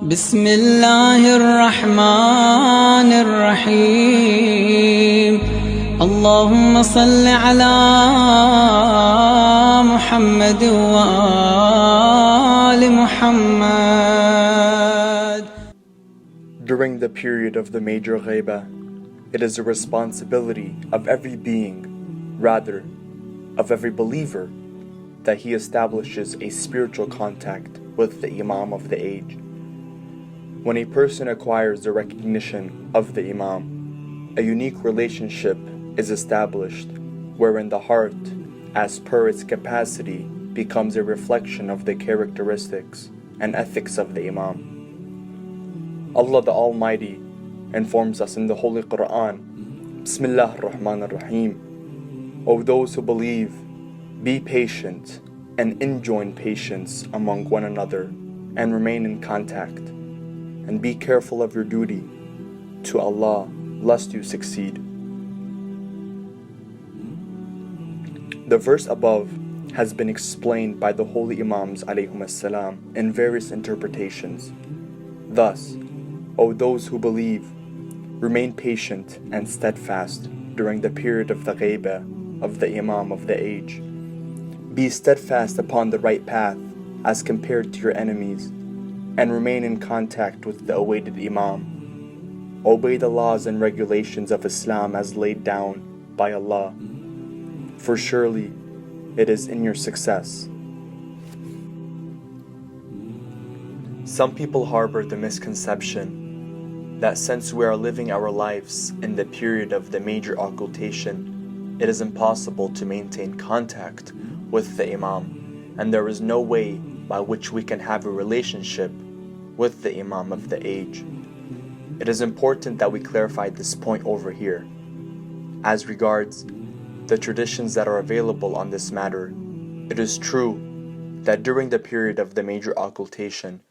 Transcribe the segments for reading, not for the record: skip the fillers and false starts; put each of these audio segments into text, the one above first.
بسم الله الرحمن الرحيم اللهم صل على محمد وآل محمد. During the period of the major ghaiba, it is a responsibility of every being, rather, of every believer, that he establishes a spiritual contact with the Imam of the age. When a person acquires the recognition of the Imam, a unique relationship is established wherein the heart, as per its capacity, becomes a reflection of the characteristics and ethics of the Imam. Allah the Almighty informs us in the Holy Quran, Bismillah ar-Rahman ar-Rahim, O those who believe, be patient and enjoin patience among one another and remain in contact, and be careful of your duty to Allah lest you succeed. The verse above has been explained by the holy Imams alayhimussalam in various interpretations. Thus, O those who believe, remain patient and steadfast during the period of the ghaiba of the Imam of the age. Be steadfast upon the right path as compared to your enemies, and remain in contact with the awaited Imam. Obey the laws and regulations of Islam as laid down by Allah, for surely it is in your success. Some people harbor the misconception that since we are living our lives in the period of the major occultation, it is impossible to maintain contact with the Imam, and there is no way by which we can have a relationship with the Imam of the age. It is important that we clarify this point over here. As regards the traditions that are available on this matter, it is true that during the period of the major occultation,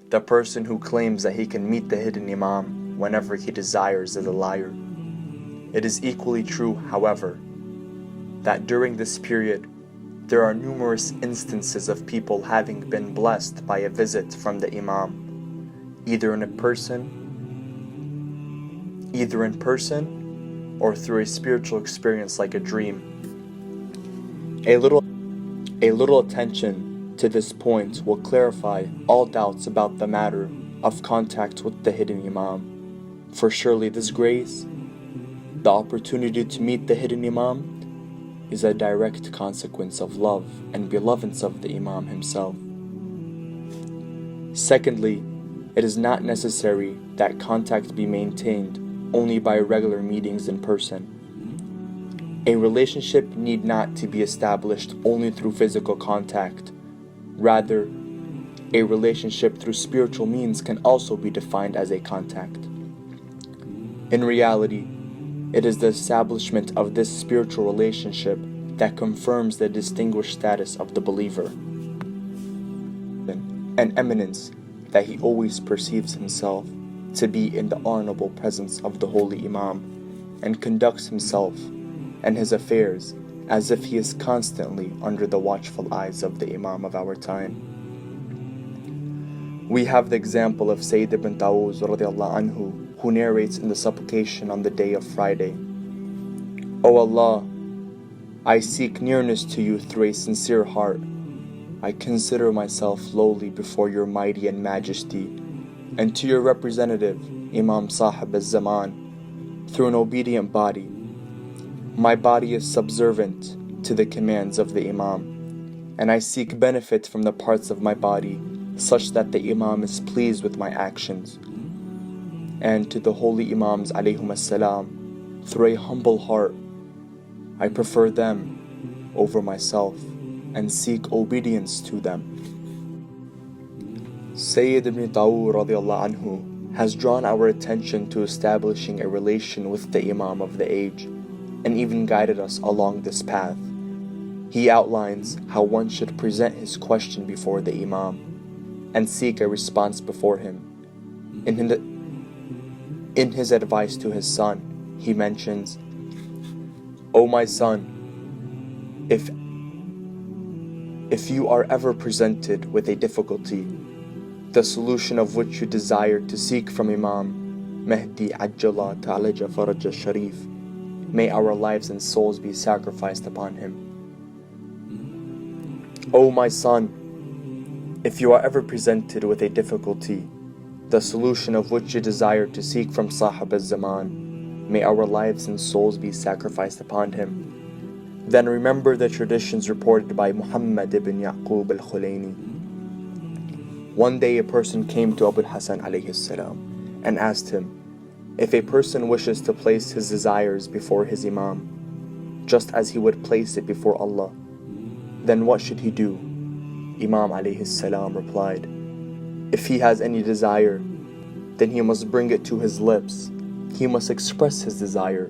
the person who claims that he can meet the hidden Imam whenever he desires is a liar. It is equally true, however, that during this period, there are numerous instances of people having been blessed by a visit from the Imam, either in person or through a spiritual experience like a dream. A little attention to this point will clarify all doubts about the matter of contact with the hidden Imam. For surely this grace, the opportunity to meet the hidden Imam, is a direct consequence of love and belovedness of the Imam himself. Secondly, it is not necessary that contact be maintained only by regular meetings in person. A relationship need not to be established only through physical contact. Rather, a relationship through spiritual means can also be defined as a contact. In reality, it is the establishment of this spiritual relationship that confirms the distinguished status of the believer, an eminence that he always perceives himself to be in the honorable presence of the holy Imam, and conducts himself and his affairs as if he is constantly under the watchful eyes of the Imam of our time. We have the example of Sayyid ibn Tawuz radiallahu anhu, who narrates in the supplication on the day of Friday, O Allah, I seek nearness to you through a sincere heart. I consider myself lowly before your mighty and majesty, and to your representative, Imam Sahib al-Zaman, through an obedient body. My body is subservient to the commands of the Imam, and I seek benefit from the parts of my body such that the Imam is pleased with my actions. And to the holy Imams alayhimussalam, through a humble heart, I prefer them over myself and seek obedience to them. Sayyid ibn Tawur radiallahu anhu has drawn our attention to establishing a relation with the Imam of the age, and even guided us along this path. He outlines how one should present his question before the Imam and seek a response before him. In his advice to his son, he mentions, O my son, if you are ever presented with a difficulty, the solution of which you desire to seek from Imam Mahdi Ajjala Ta'alaja Faraja Sharif. May our lives and souls be sacrificed upon him. O my son, if you are ever presented with a difficulty, the solution of which you desire to seek from Sahib al-Zaman, may our lives and souls be sacrificed upon him. Then remember the traditions reported by Muhammad ibn Yaqub al-Khulaini. One day a person came to Abu al-Hasan alayhi salam and asked him, if a person wishes to place his desires before his Imam, just as he would place it before Allah, then what should he do? Imam alayhi salam replied, if he has any desire, then he must bring it to his lips. He must express his desire.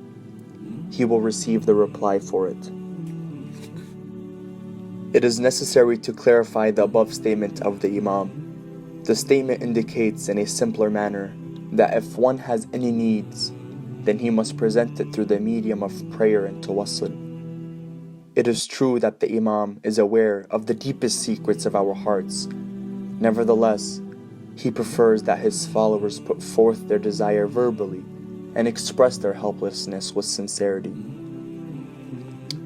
He will receive the reply for it. It is necessary to clarify the above statement of the Imam. The statement indicates in a simpler manner that if one has any needs, then he must present it through the medium of prayer and tawassul. It is true that the Imam is aware of the deepest secrets of our hearts. Nevertheless, he prefers that his followers put forth their desire verbally and express their helplessness with sincerity.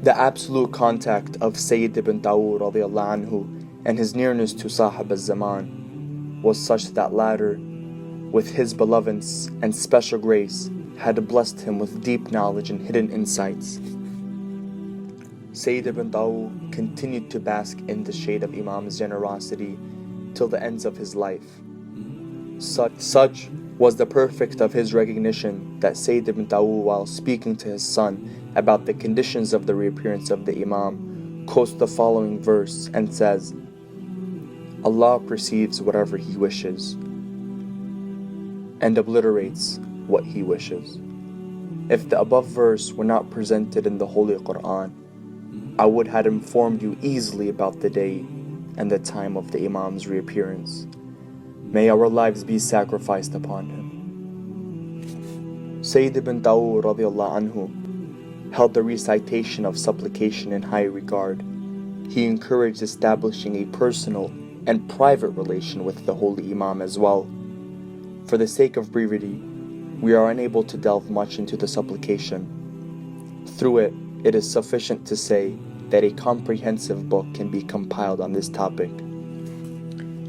The absolute contact of Sayyid ibn Dawood radiallahu anhu and his nearness to Sahib al-Zaman was such that latter, with his benevolence and special grace, had blessed him with deep knowledge and hidden insights. Sayyid ibn Dawood continued to bask in the shade of Imam's generosity till the ends of his life. Such was the perfect of his recognition that Sayyid ibn Dawood, while speaking to his son about the conditions of the reappearance of the Imam, quotes the following verse and says, Allah perceives whatever He wishes and obliterates what He wishes. If the above verse were not presented in the Holy Quran, I would have informed you easily about the day and the time of the Imam's reappearance. May our lives be sacrificed upon him. Sayyid ibn Dawood radiallahu anhu held the recitation of supplication in high regard. He encouraged establishing a personal and private relation with the Holy Imam as well. For the sake of brevity, we are unable to delve much into the supplication. Through it, it is sufficient to say that a comprehensive book can be compiled on this topic.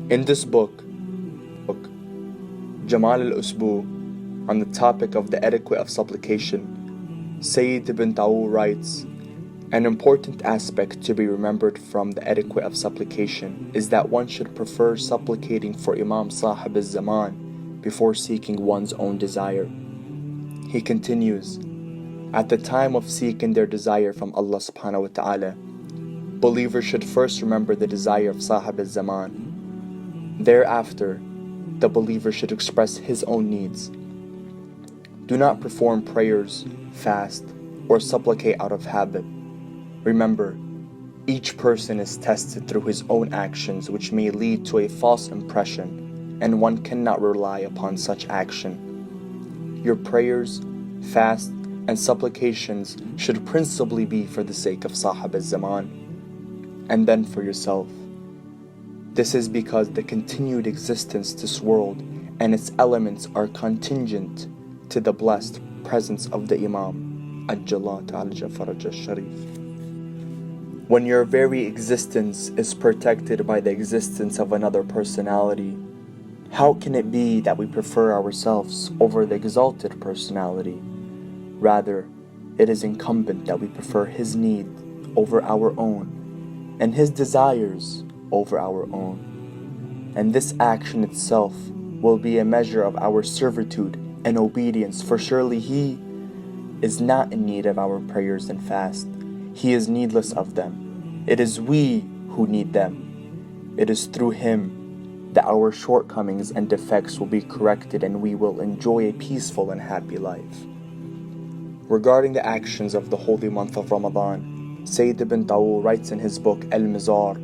In this book, Jamal al-Usbu, on the topic of the etiquette of supplication, Sayyid ibn Dawood writes, an important aspect to be remembered from the etiquette of supplication is that one should prefer supplicating for Imam Sahib al-Zaman before seeking one's own desire. He continues, at the time of seeking their desire from Allah subhanahu wa ta'ala, believers should first remember the desire of Sahib al-Zaman. Thereafter, the believer should express his own needs. Do not perform prayers, fast, or supplicate out of habit. Remember, each person is tested through his own actions, which may lead to a false impression, and one cannot rely upon such action. Your prayers, fast, and supplications should principally be for the sake of Sahib al-Zaman, and then for yourself. This is because the continued existence of this world and its elements are contingent to the blessed presence of the Imam Ajjala Ta'alaja Faraja Sharif. When your very existence is protected by the existence of another personality, how can it be that we prefer ourselves over the exalted personality? Rather, it is incumbent that we prefer his need over our own, and his desires over our own. And this action itself will be a measure of our servitude and obedience, for surely he is not in need of our prayers and fast. He is needless of them. It is we who need them. It is through him that our shortcomings and defects will be corrected and we will enjoy a peaceful and happy life. Regarding the actions of the holy month of Ramadan, Sayyid ibn Dawood writes in his book Al-Mizar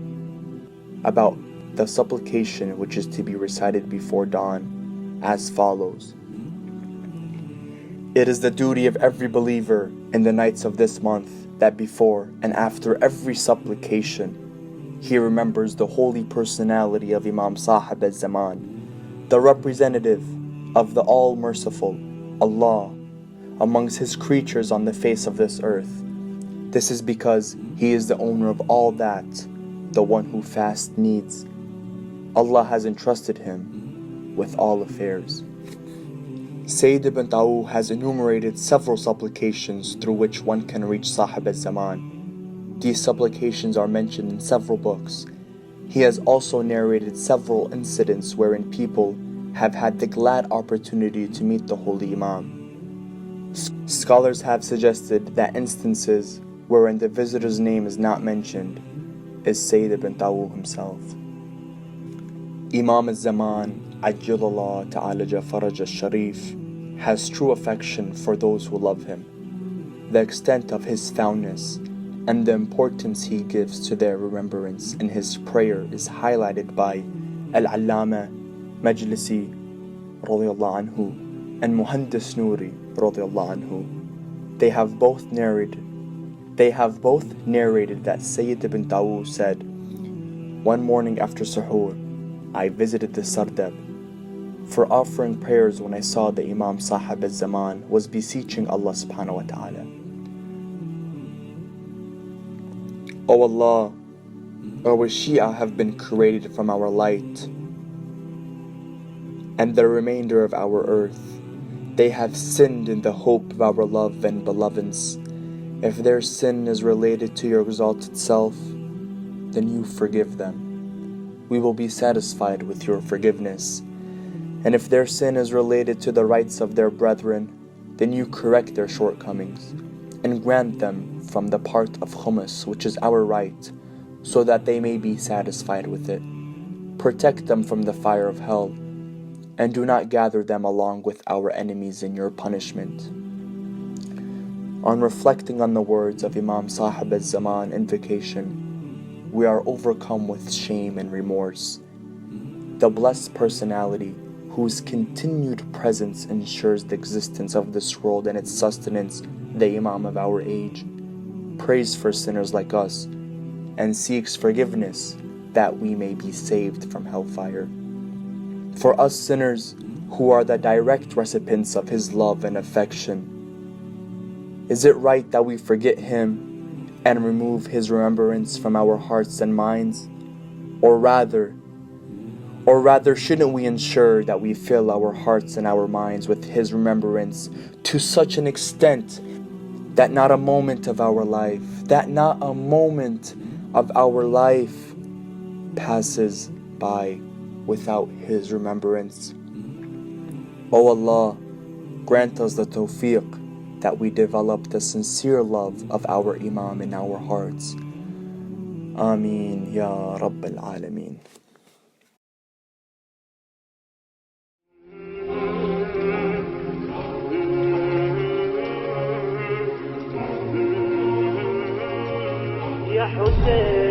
about the supplication which is to be recited before dawn as follows. It is the duty of every believer in the nights of this month that before and after every supplication he remembers the holy personality of Imam Sahib al-Zaman the representative of the All-Merciful, Allah, amongst His creatures on the face of this earth. This is because He is the owner of all that the one who fasts needs. Allah has entrusted him with all affairs. Sayyid ibn Ta'u has enumerated several supplications through which one can reach Sahib al-Zaman. These supplications are mentioned in several books. He has also narrated several incidents wherein people have had the glad opportunity to meet the Holy Imam. Scholars have suggested that instances wherein the visitor's name is not mentioned is Sayyid ibn Ta'u himself. Imam al-Zaman, Ajjalallah Ta'ala Faraj al-Sharif, has true affection for those who love him. The extent of his foundness and the importance he gives to their remembrance in his prayer is highlighted by Al-Allama Majlisi radiyallahu anhu and Muhandis Nuri radiyallahu anhu. They have both narrated that Sayyid ibn Ta'u said, "One morning after suhoor, I visited the Sardab for offering prayers when I saw the Imam Sahib al-Zaman was beseeching Allah subhanahu wa ta'ala. O Allah, our Shia have been created from our light and the remainder of our earth. They have sinned in the hope of our love and belovedness. If their sin is related to your exalted self, then you forgive them. We will be satisfied with your forgiveness. And if their sin is related to the rights of their brethren, then you correct their shortcomings and grant them from the part of Khumus, which is our right, so that they may be satisfied with it. Protect them from the fire of hell, and do not gather them along with our enemies in your punishment." On reflecting on the words of Imam Sahib al-Zaman invocation, we are overcome with shame and remorse. The blessed personality whose continued presence ensures the existence of this world and its sustenance, the Imam of our age, prays for sinners like us and seeks forgiveness that we may be saved from hellfire. For us sinners who are the direct recipients of His love and affection, is it right that we forget Him and remove His remembrance from our hearts and minds? Or rather, shouldn't we ensure that we fill our hearts and our minds with His remembrance to such an extent that not a moment of our life passes by without His remembrance? O Allah, grant us the tawfiq that we develop the sincere love of our Imam in our hearts. Ameen Ya Rabbil Alameen. يا حسين